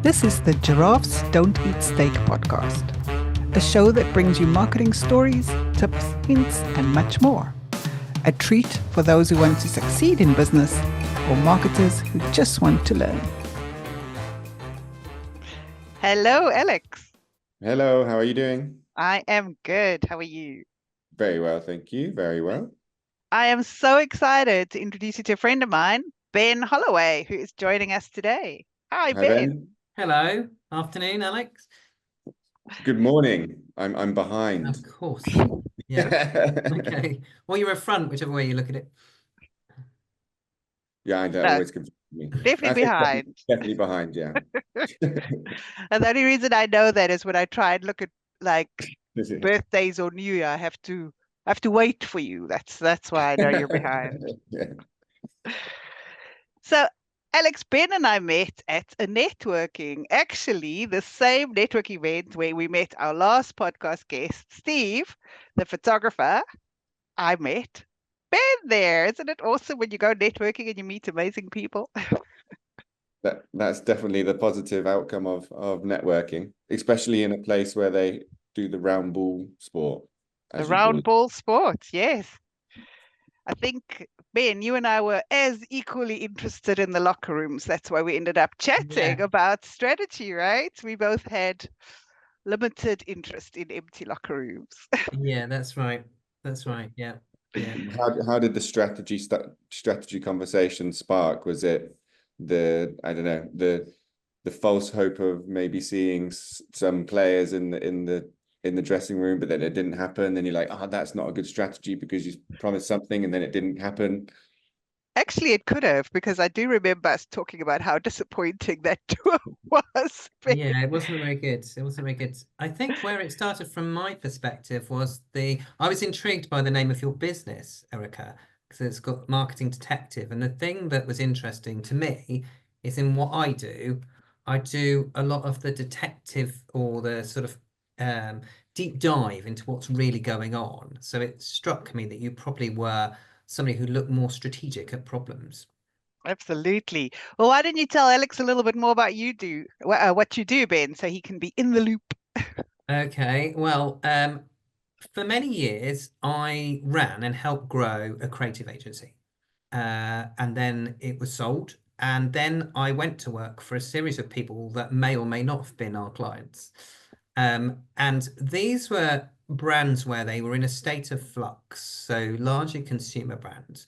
This is the Giraffes Don't Eat Steak podcast, a show that brings you marketing stories, tips, hints, and much more. A treat for those who want to succeed in business or marketers who just want to learn. Hello, Alex. Hello, how are you doing? I am good. How are you? Very well, thank you. Very well. I am so excited to introduce you to a friend of mine, Ben Holloway, who is joining us today. Hi, Hi, Ben. Ben. Hello. Afternoon, Alex. Good morning. I'm behind. Of course. Yeah. Okay. Well, you're a front, whichever way you look at it. Yeah, that No, always confuses me. definitely I think behind. definitely behind, yeah. And the only reason I know that is when I try and look at like birthdays or New Year, I have to wait for you. That's why I know you're behind. Yeah. So Alex, Ben and I met at a networking, actually the same networking event where we met our last podcast guest, Steve, the photographer. I met Ben there. Isn't it awesome when you go networking and you meet amazing people? That's definitely the positive outcome of networking, especially in a place where they do the round ball sport, The as you call round it. ball sports, yes. I think, Ben, you and I were as equally interested in the locker rooms. That's why we ended up chatting Yeah. about strategy, right? We both had limited interest in empty locker rooms. Yeah, that's right. That's right. Yeah. Yeah. How did the strategy conversation spark? Was it I don't know, the false hope of maybe seeing some players in the dressing room, but then it didn't happen? Then you're like, oh, that's not a good strategy because you promised something and then it didn't happen. Actually, it could have, because I do remember us talking about how disappointing that tour was. Yeah, it wasn't very good. It wasn't very good. I think where it started from my perspective was I was intrigued by the name of your business, Erica, because it's got marketing detective. And the thing that was interesting to me is in what I do a lot of the detective or the sort of deep dive into what's really going on. So it struck me that you probably were somebody who looked more strategic at problems. Absolutely. Well, why don't you tell Alex a little bit more about what you do, Ben, so he can be in the loop? Okay, well, for many years, I ran and helped grow a creative agency. And then it was sold. And then I went to work for a series of people that may or may not have been our clients. And these were brands where they were in a state of flux, so largely consumer brands,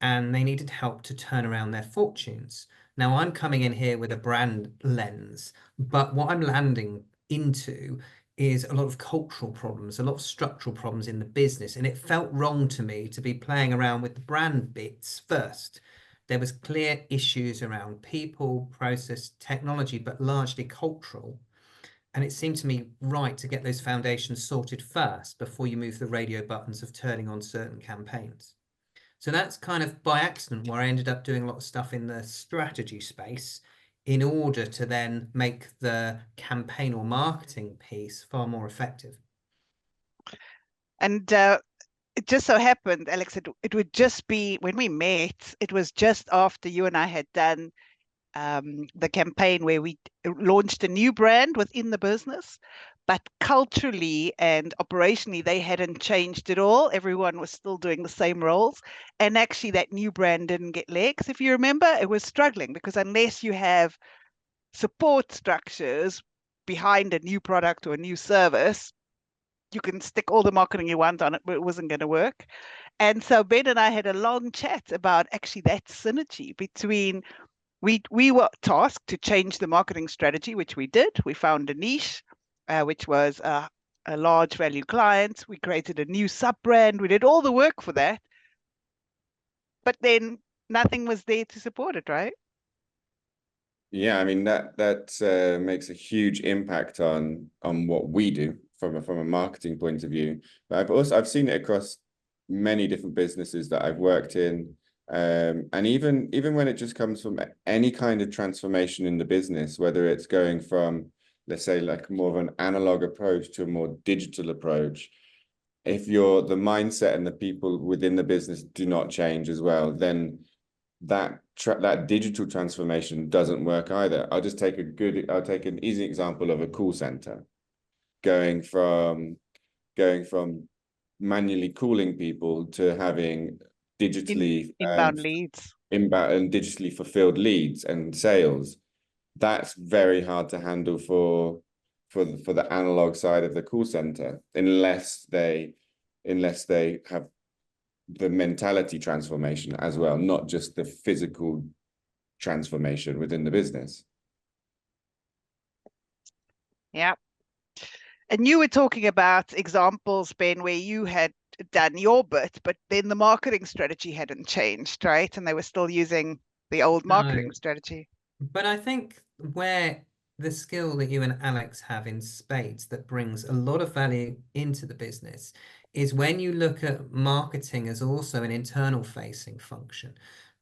and they needed help to turn around their fortunes. Now, I'm coming in here with a brand lens, but what I'm landing into is a lot of cultural problems, a lot of structural problems in the business. And it felt wrong to me to be playing around with the brand bits first. There was clear issues around people, process, technology, but largely cultural. And it seemed to me right to get those foundations sorted first before you move the radio buttons of turning on certain campaigns. So that's kind of by accident where I ended up doing a lot of stuff in the strategy space in order to then make the campaign or marketing piece far more effective. And it just so happened, Alex, it would just be when we met, it was just after you and I had done the campaign where we launched a new brand within the business, but culturally and operationally, they hadn't changed at all. Everyone was still doing the same roles. And actually, that new brand didn't get legs. If you remember, it was struggling because unless you have support structures behind a new product or a new service, you can stick all the marketing you want on it, but it wasn't going to work. And so Ben and I had a long chat about actually that synergy between we were tasked to change the marketing strategy, which we did. We found a niche, which was a large value client. We created a new sub brand. We did all the work for that, but then nothing was there to support it, right? Yeah, I mean that makes a huge impact on what we do from a marketing point of view. But I've seen it across many different businesses that I've worked in. And even when it just comes from any kind of transformation in the business, whether it's going from, let's say, like more of an analog approach to a more digital approach, if the mindset and the people within the business do not change as well, then that digital transformation doesn't work either. I'll take an easy example of a call center going from manually calling people to having digitally inbound leads. inbound and digitally fulfilled leads and sales. That's very hard to handle for the analog side of the call center unless they have the mentality transformation as well, not just the physical transformation within the business. Yeah. And you were talking about examples, Ben, where you had done your bit, but then the marketing strategy hadn't changed, right? And they were still using the old marketing No, strategy. but I think where the skill that you and Alex have in spades that brings a lot of value into the business is when you look at marketing as also an internal facing function,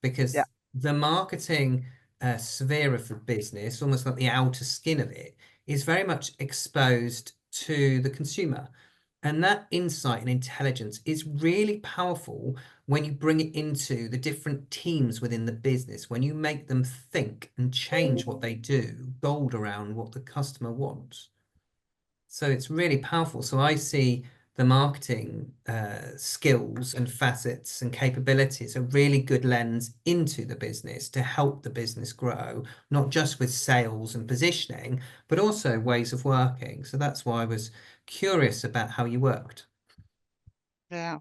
because Yeah. the marketing sphere of the business, almost like the outer skin of it, is very much exposed to the consumer. And that insight and intelligence is really powerful when you bring it into the different teams within the business, when you make them think and change what they do, gold around what the customer wants. So it's really powerful. So I see the marketing skills and facets and capabilities a really good lens into the business to help the business grow, not just with sales and positioning, but also ways of working. So that's why I was curious about how you worked. Yeah.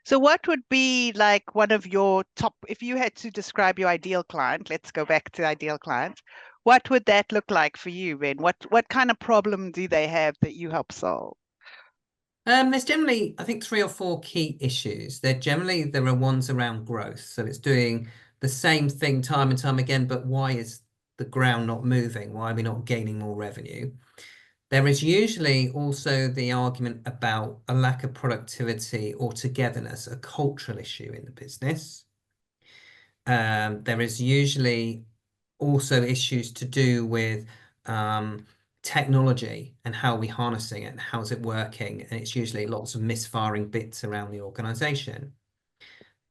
So what would be like one of your top, if you had to describe your ideal client, let's go back to ideal client, what would that look like for you, Ben? What kind of problem do they have that you help solve? There's generally, I think, 3 or 4 key issues. There are ones around growth. So it's doing the same thing time and time again, but why is the ground not moving? Why are we not gaining more revenue? There is usually also the argument about a lack of productivity or togetherness, a cultural issue in the business. There is usually also issues to do with technology and how are we harnessing it and how's it working. And it's usually lots of misfiring bits around the organization.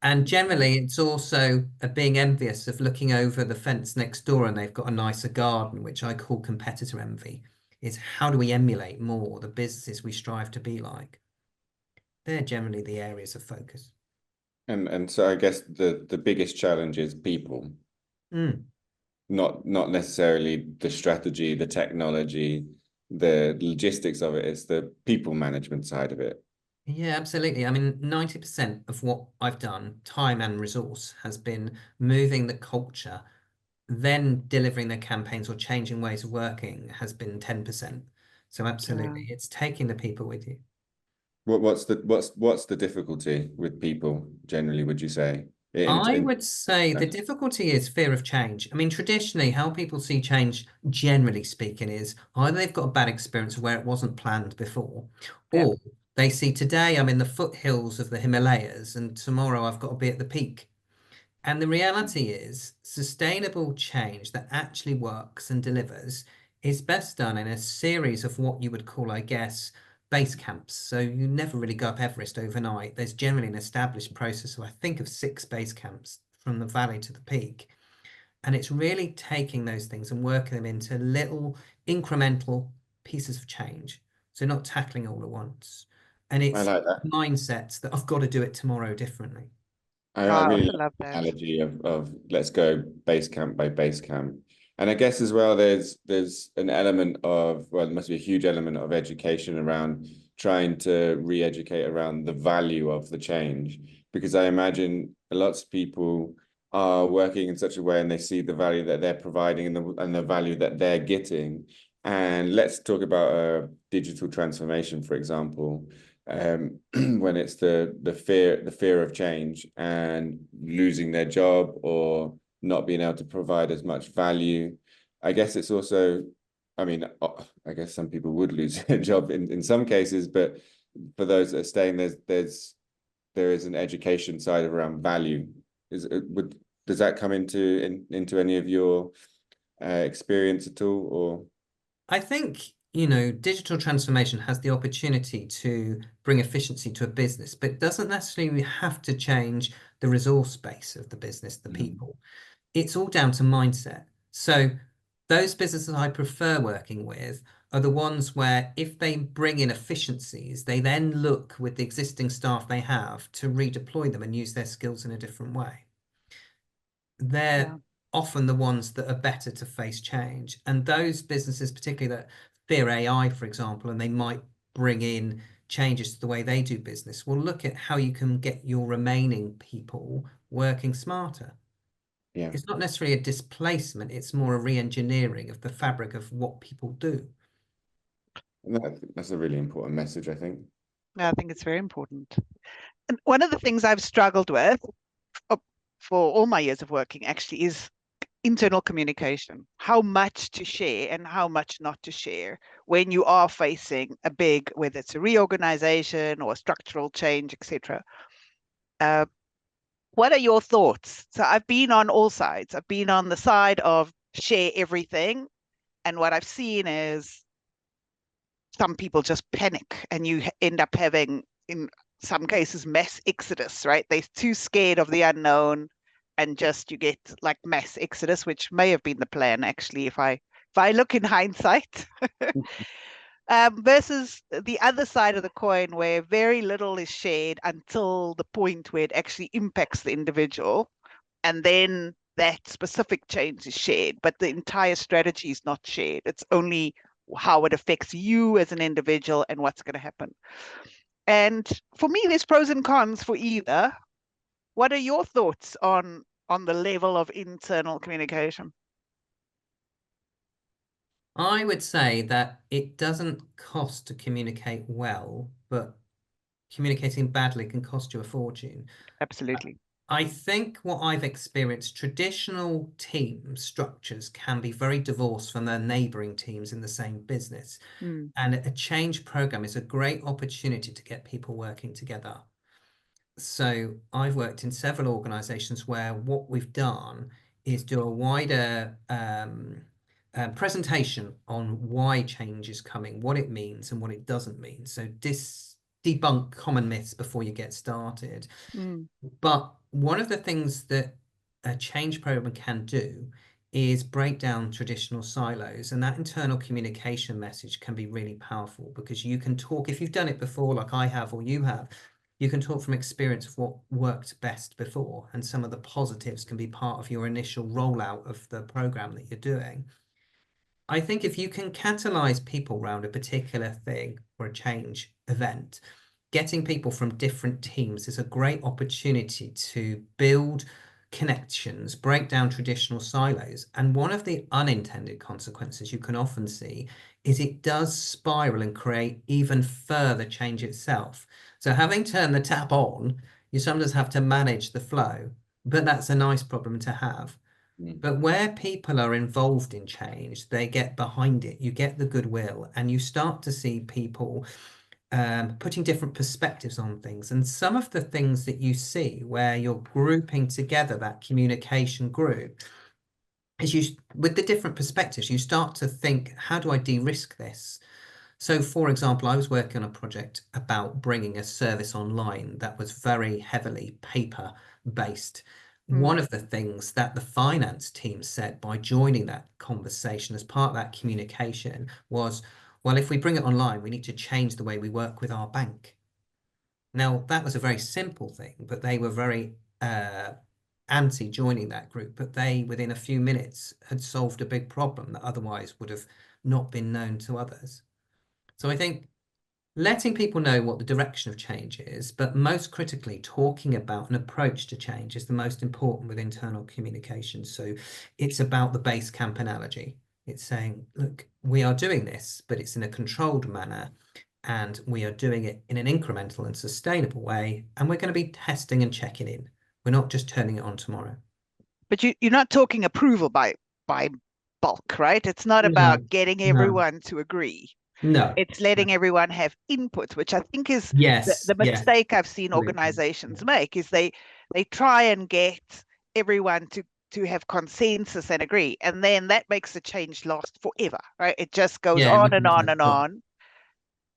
And generally, it's also being envious of looking over the fence next door and they've got a nicer garden, which I call competitor envy. Is how do we emulate more the businesses we strive to be like? They're generally the areas of focus. And so I guess the biggest challenge is people, not necessarily the strategy, the technology, the logistics of it. It's the people management side of it. Yeah, absolutely. I mean, 90% of what I've done, time and resource, has been moving the culture, then delivering the campaigns or changing ways of working has been 10%. So absolutely, it's taking the people with you. What's the difficulty with people generally, would you say? I would say the difficulty is fear of change. I mean, traditionally, how people see change, generally speaking, is either they've got a bad experience where it wasn't planned before, Yeah. or they see today I'm in the foothills of the Himalayas and tomorrow I've got to be at the peak. And the reality is, sustainable change that actually works and delivers is best done in a series of what you would call, I guess, base camps. So you never really go up Everest overnight. There's generally an established process of, I think, of 6 base camps from the valley to the peak. And it's really taking those things and working them into little incremental pieces of change. So not tackling all at once. And I it's like that. mindsets that I've got to do it tomorrow differently. I I really also like love the that. analogy of let's go base camp by base camp. And I guess as well, there's an element of, well, there must be a huge element of education around trying to re-educate around the value of the change. Because I imagine lots of people are working in such a way and they see the value that they're providing and the value that they're getting. And let's talk about a digital transformation, for example. When it's the fear of change and losing their job or not being able to provide as much value. I guess it's also, I mean, I guess some people would lose their job in some cases, but for those that are staying, there is an education side around value. Does that come into any of your experience at all, or? I think digital transformation has the opportunity to bring efficiency to a business, but it doesn't necessarily have to change the resource base of the business, the people. It's all down to mindset. So those businesses I prefer working with are the ones where if they bring in efficiencies, they then look with the existing staff they have to redeploy them and use their skills in a different way. They're often the ones that are better to face change. And those businesses, particularly that fear AI, for example, and they might bring in changes to the way they do business, will look at how you can get your remaining people working smarter. Yeah. It's not necessarily a displacement, it's more a re-engineering of the fabric of what people do. That's a really important message, I think. I think it's very important. And one of the things I've struggled with for all my years of working actually is internal communication. How much to share and how much not to share when you are facing a big, whether it's a reorganization or a structural change, etc. What are your thoughts? So I've been on all sides. I've been on the side of share everything. And what I've seen is some people just panic and you end up having, in some cases, mass exodus, right? They're too scared of the unknown and just you get like mass exodus, which may have been the plan actually, if I look in hindsight. Versus the other side of the coin where very little is shared until the point where it actually impacts the individual. And then that specific change is shared, but the entire strategy is not shared. It's only how it affects you as an individual and what's going to happen. And for me, there's pros and cons for either. What are your thoughts on the level of internal communication? I would say that it doesn't cost to communicate well, but communicating badly can cost you a fortune. Absolutely. I think what I've experienced, traditional team structures can be very divorced from their neighboring teams in the same business. And a change program is a great opportunity to get people working together. So I've worked in several organizations where what we've done is do a wider presentation on why change is coming, what it means and what it doesn't mean. So debunk common myths before you get started. But one of the things that a change program can do is break down traditional silos, and that internal communication message can be really powerful because you can talk, if you've done it before like I have or you have, you can talk from experience of what worked best before, and some of the positives can be part of your initial rollout of the program that you're doing. I think if you can catalyze people around a particular thing or a change event, getting people from different teams is a great opportunity to build connections, break down traditional silos. And one of the unintended consequences you can often see is it does spiral and create even further change itself. So having turned the tap on, you sometimes have to manage the flow, but that's a nice problem to have. But where people are involved in change, they get behind it, you get the goodwill, and you start to see people putting different perspectives on things. And some of the things that you see where you're grouping together that communication group is you, with the different perspectives, you start to think, how do I de-risk this? So, for example, I was working on a project about bringing a service online that was very heavily paper-based. One of the things that the finance team said by joining that conversation as part of that communication was, well, if we bring it online, we need to change the way we work with our bank. Now, that was a very simple thing, but they were very anti joining that group. But they, within a few minutes, had solved a big problem that otherwise would have not been known to others. So I think letting people know what the direction of change is, but most critically, talking about an approach to change is the most important with internal communication. So it's about the base camp analogy. It's saying, look, we are doing this, but it's in a controlled manner, and we are doing it in an incremental and sustainable way, and we're going to be testing and checking in. We're not just turning it on tomorrow. But you're not talking approval by bulk, right? It's not about getting everyone to agree. No, it's letting everyone have input, which I think is the mistake I've seen organizations make, is they try and get everyone to to have consensus and agree. And then that makes the change last forever, right? It just goes Yeah, on we and can on never and stop.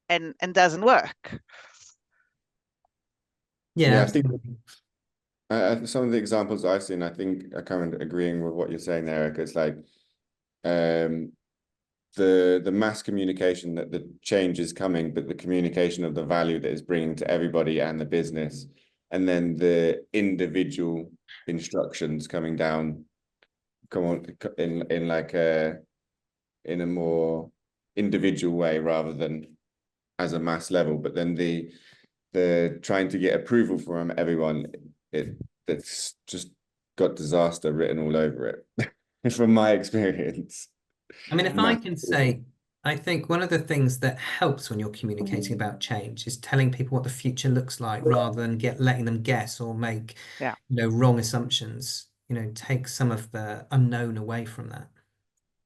on and doesn't work. Yeah, Yeah, I think some of the examples I've seen, I think I kind of agreeing with what you're saying there, Erica. It's like the mass communication that the change is coming, but the communication of the value that is bringing to everybody and the business, and then the individual instructions coming down, come on in like in a more individual way rather than as a mass level. But then the trying to get approval from everyone, that's just got disaster written all over it from my experience. I mean, if I can say, I think one of the things that helps when you're communicating about change is telling people what the future looks like rather than letting them guess or make, Yeah. wrong assumptions. Take some of the unknown away from that.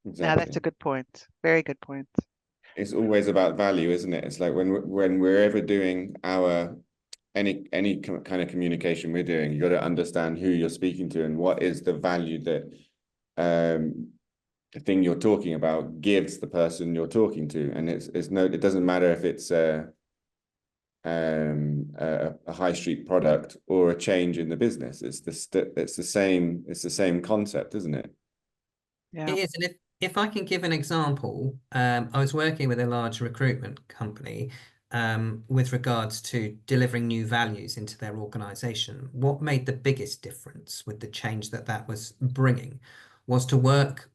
Now that's a good point. Very good point. It's always about value, isn't it? It's like when we're ever doing our any kind of communication we're doing, you got to understand who you're speaking to and what is the value that the thing you're talking about gives the person you're talking to. And it doesn't matter if it's a high street product or a change in the business. It's the same concept, isn't it? Yeah. It is. And if I can give an example, I was working with a large recruitment company with regards to delivering new values into their organization. What made the biggest difference with the change that was bringing was to work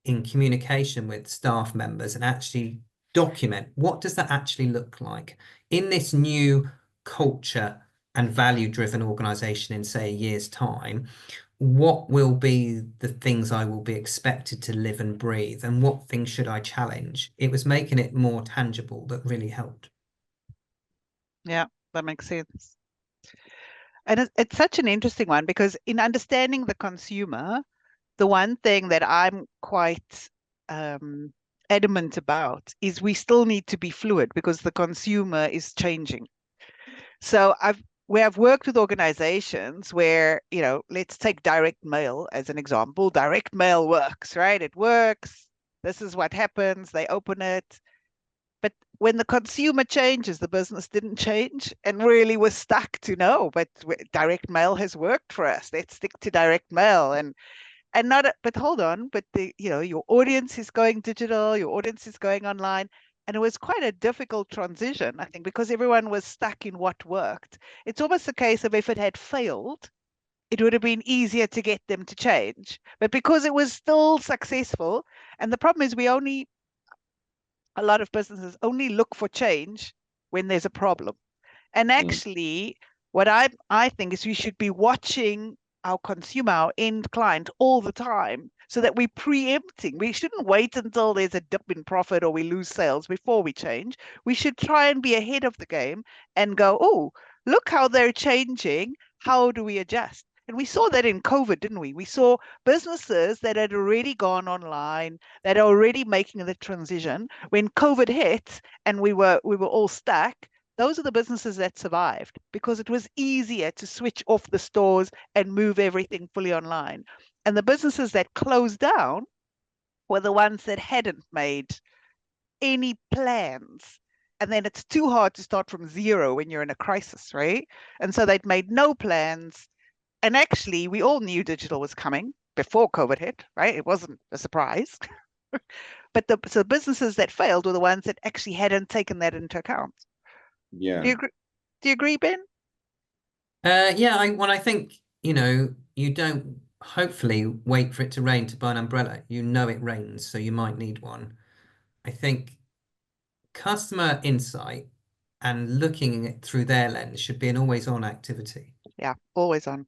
in communication with staff members and actually document what does that actually look like in this new culture and value-driven organization in, say, a year's time. What will be the things I will be expected to live and breathe, and what things should I challenge? It was making it more tangible that really helped. Yeah, that makes sense. And it's such an interesting one because in understanding the consumer, the one thing that I'm quite adamant about is we still need to be fluid because the consumer is changing. So I've worked with organizations where, let's take direct mail as an example. Direct mail works, right? It works. This is what happens. They open it. But when the consumer changes, the business didn't change and really was stuck to no, but direct mail has worked for us. Let's stick to direct mail and not, but hold on, but your audience is going digital, your audience is going online. And it was quite a difficult transition, I think, because everyone was stuck in what worked. It's almost a case of if it had failed, it would have been easier to get them to change. But because it was still successful, and the problem is a lot of businesses only look for change when there's a problem. And actually, what I think is we should be watching our consumer, our end client all the time so that we're preempting. We shouldn't wait until there's a dip in profit or we lose sales before we change. We should try and be ahead of the game and go, oh, look how they're changing. How do we adjust? And we saw that in COVID, didn't we? We saw businesses that had already gone online, that are already making the transition. When COVID hit and we were all stuck, those are the businesses that survived because it was easier to switch off the stores and move everything fully online. And the businesses that closed down were the ones that hadn't made any plans. And then it's too hard to start from zero when you're in a crisis, right? And so they'd made no plans. And actually, we all knew digital was coming before COVID hit, right? It wasn't a surprise. But so businesses that failed were the ones that actually hadn't taken that into account. Yeah. Do you agree, Ben? Yeah, I think, you don't hopefully wait for it to rain to buy an umbrella. It rains, so you might need one. I think customer insight and looking at it through their lens should be an always on activity. Yeah, always on.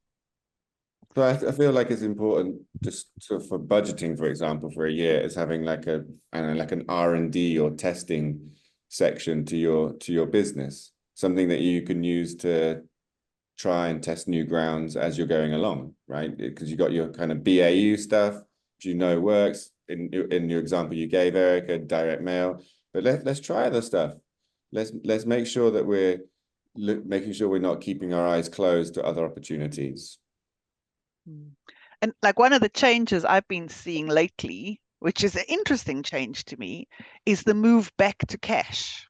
So I feel like it's important just sort of for budgeting, for example, for a year, is having like an R&D or testing section to your business, something that you can use to try and test new grounds as you're going along, right? Because you got your kind of BAU stuff, which works. In your example you gave, Erica, direct mail, but let's try other stuff. Let's make sure that we're making sure we're not keeping our eyes closed to other opportunities. And like one of the changes I've been seeing lately, which is an interesting change to me, is the move back to cash.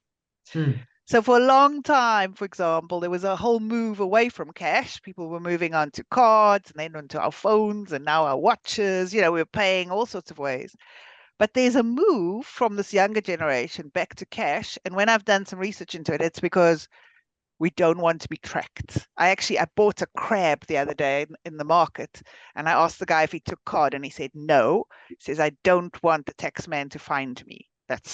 Hmm. So for a long time, for example, there was a whole move away from cash. People were moving on to cards and then onto our phones and now our watches. We're paying all sorts of ways. But there's a move from this younger generation back to cash. And when I've done some research into it, it's because we don't want to be tracked. I bought a crab the other day in the market, and I asked the guy if he took card, and he said no. He says, I don't want the tax man to find me.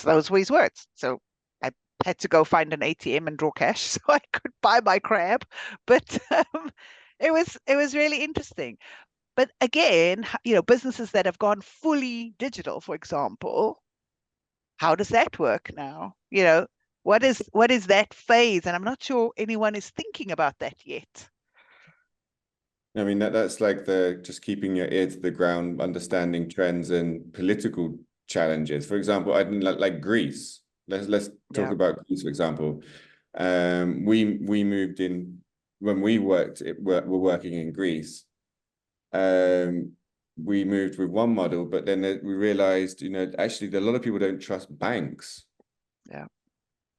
Those were his words. So I had to go find an ATM and draw cash so I could buy my crab. But it was really interesting. But again, businesses that have gone fully digital, for example, how does that work now? What is that phase? And I'm not sure anyone is thinking about that yet. I mean, that's like the just keeping your ear to the ground, understanding trends and political challenges. For example, I didn't like Greece. Let's talk Yeah. about Greece, for example. We moved in when we were working in Greece. We moved with one model, but then we realized, actually a lot of people don't trust banks. Yeah.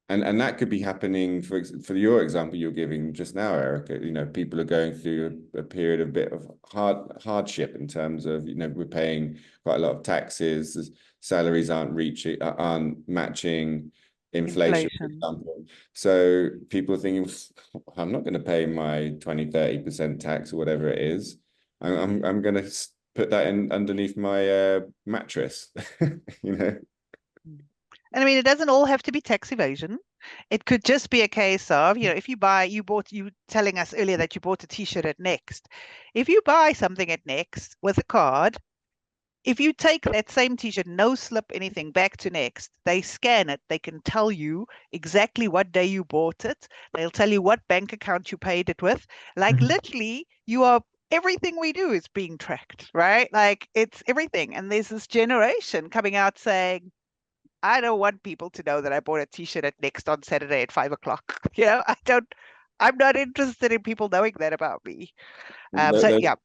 And that could be happening for your example you're giving just now, Erica. People are going through a period of bit of hardship in terms of, we're paying quite a lot of taxes, salaries aren't matching inflation, for example. So people are thinking, I'm not going to pay my 20-30% tax or whatever it is. I'm going to put that in underneath my mattress, And I mean, it doesn't all have to be tax evasion. It could just be a case of, if you telling us earlier that you bought a t-shirt at Next. If you buy something at Next with a card, if you take that same t-shirt, no slip anything, back to Next, they scan it. They can tell you exactly what day you bought it. They'll tell you what bank account you paid it with. Like literally, everything we do is being tracked, right? Like it's everything. And there's this generation coming out saying, I don't want people to know that I bought a t-shirt at Next on Saturday at 5 o'clock. I'm not interested in people knowing that about me. Yeah.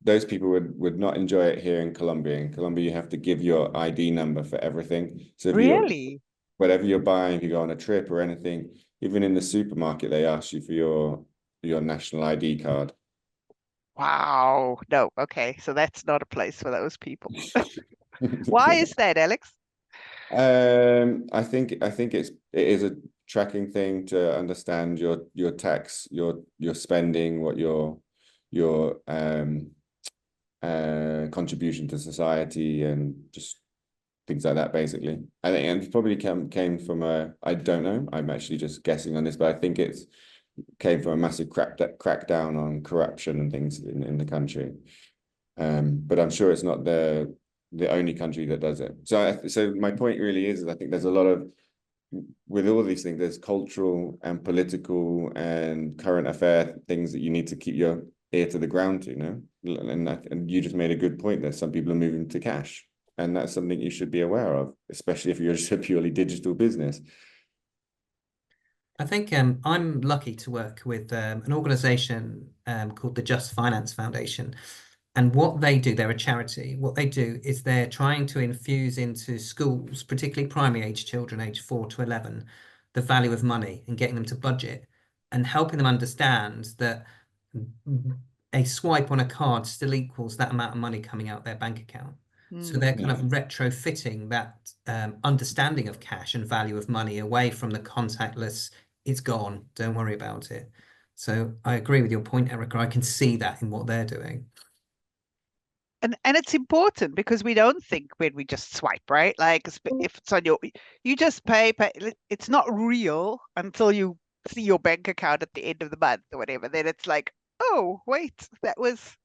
Those people would not enjoy it here in Colombia. In Colombia, you have to give your ID number for everything. So Really? whatever you're buying, if you go on a trip or anything, even in the supermarket, they ask you for your national ID card. Wow. No. Okay. So that's not a place for those people. Why is that, Alex? I think it is a tracking thing to understand your tax, your spending, what your contribution to society, and just things like that, basically. I think, and it probably came from I don't know, I'm actually just guessing on this, but I think it's came from a massive crackdown on corruption and things in the country. But I'm sure it's not the only country that does it. So my point really is I think there's a lot of, with all these things, there's cultural and political and current affair things that you need to keep your ear to the ground to, and you just made a good point that some people are moving to cash, and that's something you should be aware of, especially if you're just a purely digital business. I think I'm lucky to work with an organisation called the Just Finance Foundation. And what they do, they're a charity. What they do is they're trying to infuse into schools, particularly primary age children, age 4 to 11, the value of money and getting them to budget and helping them understand that a swipe on a card still equals that amount of money coming out their bank account. So they're kind of retrofitting that understanding of cash and value of money away from the contactless, it's gone, don't worry about it. So I agree with your point, Erica. I can see that in what they're doing. And it's important because we don't think when we just swipe, right? Like if it's on you just pay. It's not real until you see your bank account at the end of the month or whatever. Then it's like, oh, wait, that was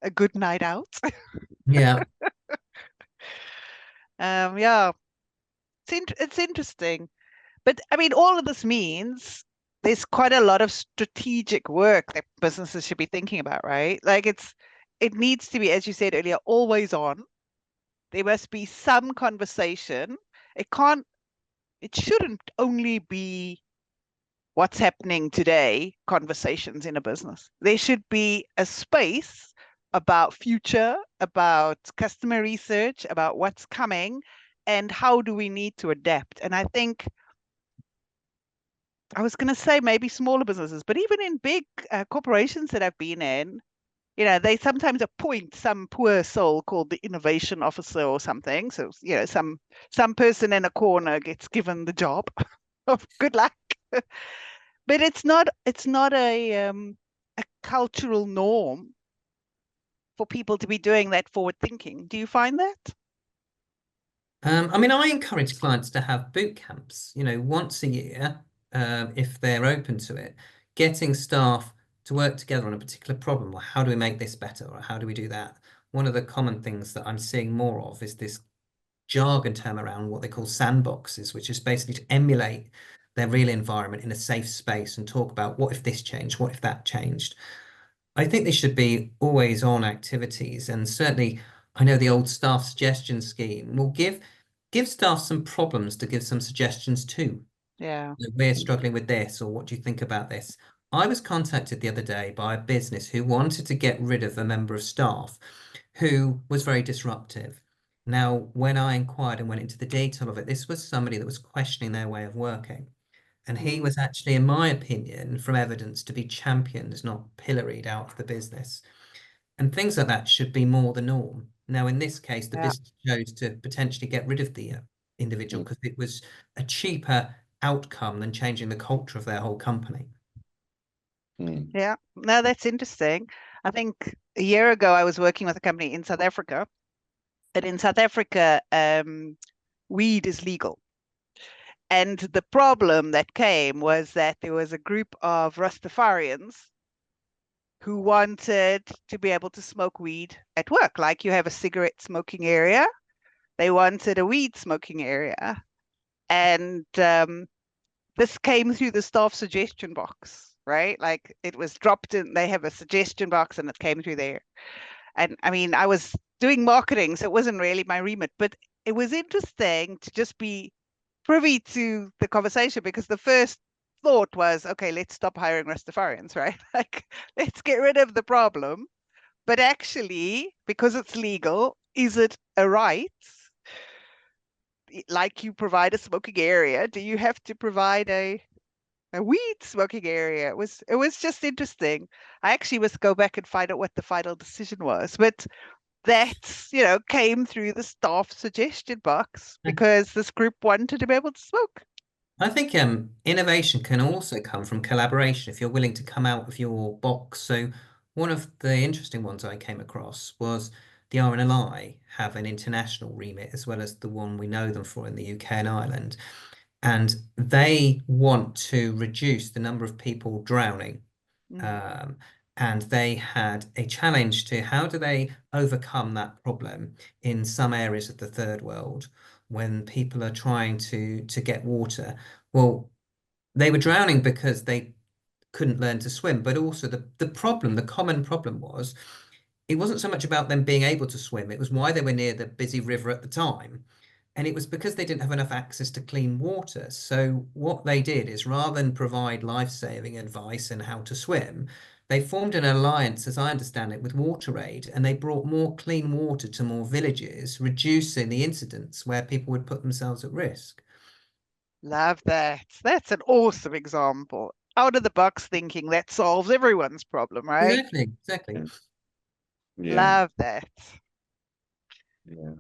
a good night out. Yeah. Yeah, it's interesting. But I mean, all of this means there's quite a lot of strategic work that businesses should be thinking about, right? Like it needs to be, as you said earlier, always on. There must be some conversation. It shouldn't only be what's happening today conversations in a business. There should be a space about future, about customer research, about what's coming, and how do we need to adapt. And I think I was going to say maybe smaller businesses, but even in big corporations that I've been in, you know, they sometimes appoint some poor soul called the innovation officer or something. So, you know, some person in a corner gets given the job of good luck. But it's not a cultural norm for people to be doing that forward thinking. Do you find that? I mean, I encourage clients to have boot camps, you know, once a year, if they're open to it, getting staff to work together on a particular problem, or how do we make this better, or how do we do that? One of the common things that I'm seeing more of is this jargon term around what they call sandboxes, which is basically to emulate their real environment in a safe space and talk about what if this changed, what if that changed. I think they should be always on activities, and certainly I know the old staff suggestion scheme will give staff some problems to give some suggestions to. Yeah. We're struggling with this, or what do you think about this? I was contacted the other day by a business who wanted to get rid of a member of staff who was very disruptive. Now, when I inquired and went into the detail of it, this was somebody that was questioning their way of working. And he was actually, in my opinion, from evidence, to be championed, not pilloried out of the business. And things like that should be more the norm. Now, in this case, the Yeah. business chose to potentially get rid of the individual because it was a cheaper outcome than changing the culture of their whole company. Yeah. No, that's interesting. I think a year ago I was working with a company in South Africa, and in South Africa, weed is legal. And the problem that came was that there was a group of Rastafarians who wanted to be able to smoke weed at work. Like you have a cigarette smoking area, they wanted a weed smoking area. And this came through the staff suggestion box, right? Like it was dropped in, they have a suggestion box and it came through there. And I mean, I was doing marketing, so it wasn't really my remit, but it was interesting to just be privy to the conversation, because the first thought was, okay, let's stop hiring Rastafarians, right? Like, let's get rid of the problem. But actually, because it's legal, is it a right? Like you provide a smoking area, do you have to provide a weed smoking area? It was just interesting. I actually must go back and find out what the final decision was, but that, you know, came through the staff suggestion box because this group wanted to be able to smoke. I think innovation can also come from collaboration if you're willing to come out of your box. So one of the interesting ones I came across was the RNLI have an international remit as well as the one we know them for in the UK and Ireland. And they want to reduce the number of people drowning. And they had a challenge to how do they overcome that problem in some areas of the third world when people are trying to get water. Well, they were drowning because they couldn't learn to swim, but also the common problem was it wasn't so much about them being able to swim, it was why they were near the busy river at the time. And it was because they didn't have enough access to clean water. So what they did is rather than provide life-saving advice and how to swim, they formed an alliance, as I understand it, with WaterAid, and they brought more clean water to more villages, reducing the incidents where people would put themselves at risk. Love that. That's an awesome example. Out of the box thinking that solves everyone's problem, right? Exactly. Yeah. Love that. Yeah.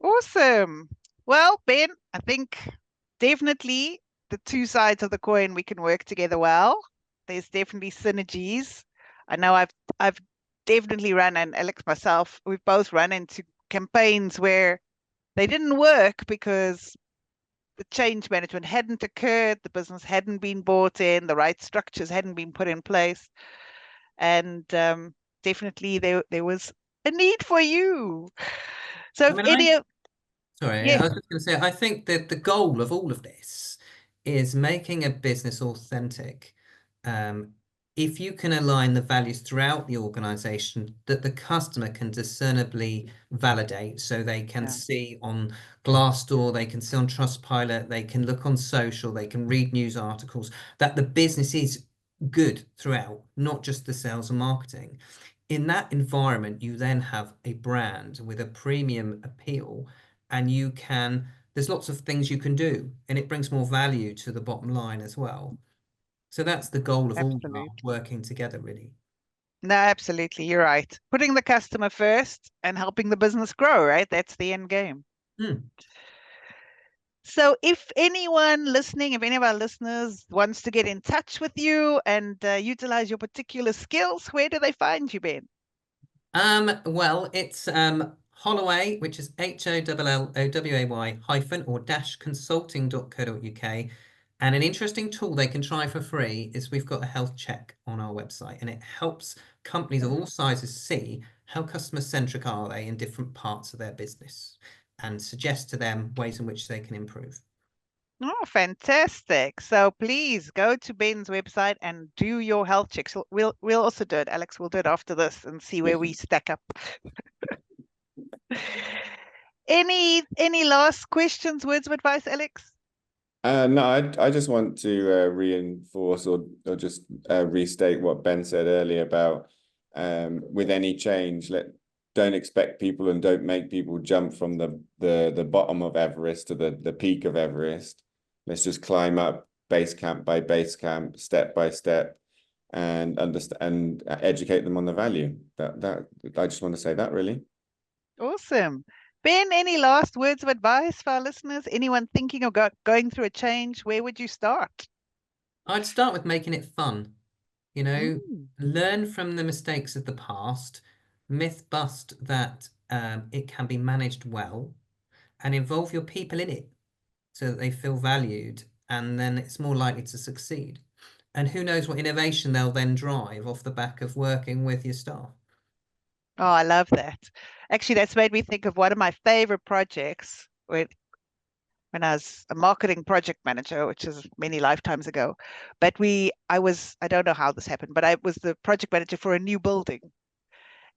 Awesome. Well, Ben, I think definitely the two sides of the coin, we can work together well. There's definitely synergies. I know I've definitely run, and Alex myself, we've both run into campaigns where they didn't work because the change management hadn't occurred, the business hadn't been bought in, the right structures hadn't been put in place. And definitely there was a need for you. So I if mean, any of, sorry, yeah, I was just going to say, I think that the goal of all of this is making a business authentic. If you can align the values throughout the organization that the customer can discernibly validate, so they can yeah. see on Glassdoor, they can see on Trustpilot, they can look on social, they can read news articles, that the business is good throughout, not just the sales and marketing. In that environment, you then have a brand with a premium appeal, and there's lots of things you can do, and it brings more value to the bottom line as well. So that's the goal of all of Absolutely. our working together, really. No, absolutely. You're right. Putting the customer first and helping the business grow, right? That's the end game. So if anyone listening, if any of our listeners wants to get in touch with you and utilize your particular skills, where do they find you, Ben? Well, it's Holloway, which is HOLLOWAY -or consulting.co.uk. And an interesting tool they can try for free is we've got a health check on our website, and it helps companies of all sizes see how customer-centric are they in different parts of their business, and suggest to them ways in which they can improve. Oh, fantastic. So please go to Ben's website and do your health checks. We'll also do it, Alex. We'll do it after this and see where we stack up. Any last questions, words of advice, Alex? No, I just want to reinforce or just restate what Ben said earlier about with any change, don't expect people and don't make people jump from the bottom of Everest to the peak of Everest. Let's just climb up base camp by base camp, step by step, and understand and educate them on the value. That I just want to say that, really. Awesome. Ben, any last words of advice for our listeners? Anyone thinking of going through a change, where would you start? I'd start with making it fun. Learn from the mistakes of the past, myth bust that it can be managed well, and involve your people in it so that they feel valued, and then it's more likely to succeed. And who knows what innovation they'll then drive off the back of working with your staff. Oh, I love that. Actually, that's made me think of one of my favorite projects when I was a marketing project manager, which is many lifetimes ago. But I don't know how this happened, but I was the project manager for a new building.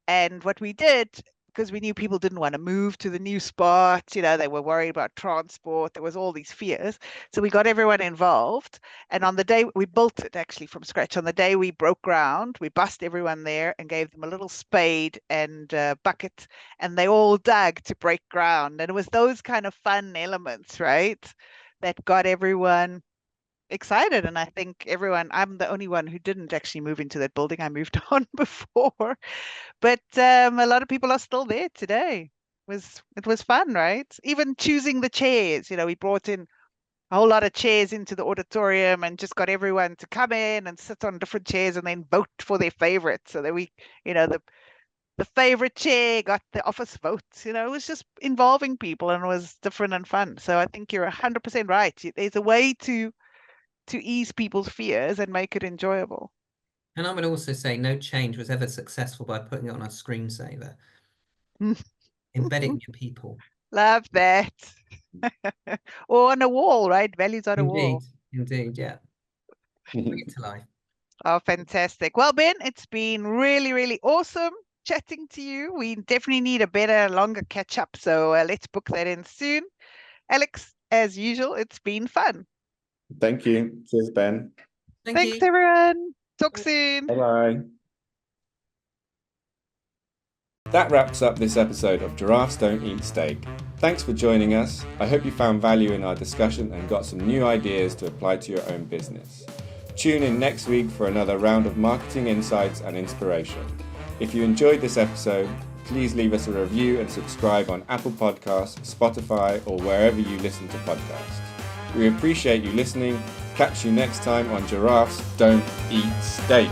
And what we did, because we knew people didn't want to move to the new spot, they were worried about transport. There was all these fears. So we got everyone involved. And on the day we built it actually from scratch, on the day we broke ground, we bussed everyone there and gave them a little spade and bucket, and they all dug to break ground. And it was those kind of fun elements, right, that got everyone excited. And I think I'm the only one who didn't actually move into that building. I moved on before. But a lot of people are still there today. It was fun, right? Even choosing the chairs. We brought in a whole lot of chairs into the auditorium and just got everyone to come in and sit on different chairs and then vote for their favorite. So that the favorite chair got the office votes. It was just involving people, and it was different and fun. So I think you're 100% right. There's a way to ease people's fears and make it enjoyable. And I would also say no change was ever successful by putting it on a screensaver. Embed it in your people. Love that. Or on a wall, right? Values on a wall. Indeed, yeah. Bring it to life. Oh, fantastic. Well, Ben, it's been really, really awesome chatting to you. We definitely need a better, longer catch up. So let's book that in soon. Alex, as usual, it's been fun. Thank you. Cheers, Ben. Thanks, everyone. Talk soon. Bye-bye. That wraps up this episode of Giraffes Don't Eat Steak. Thanks for joining us. I hope you found value in our discussion and got some new ideas to apply to your own business. Tune in next week for another round of marketing insights and inspiration. If you enjoyed this episode, please leave us a review and subscribe on Apple Podcasts, Spotify, or wherever you listen to podcasts. We appreciate you listening. Catch you next time on Giraffes Don't Eat Steak.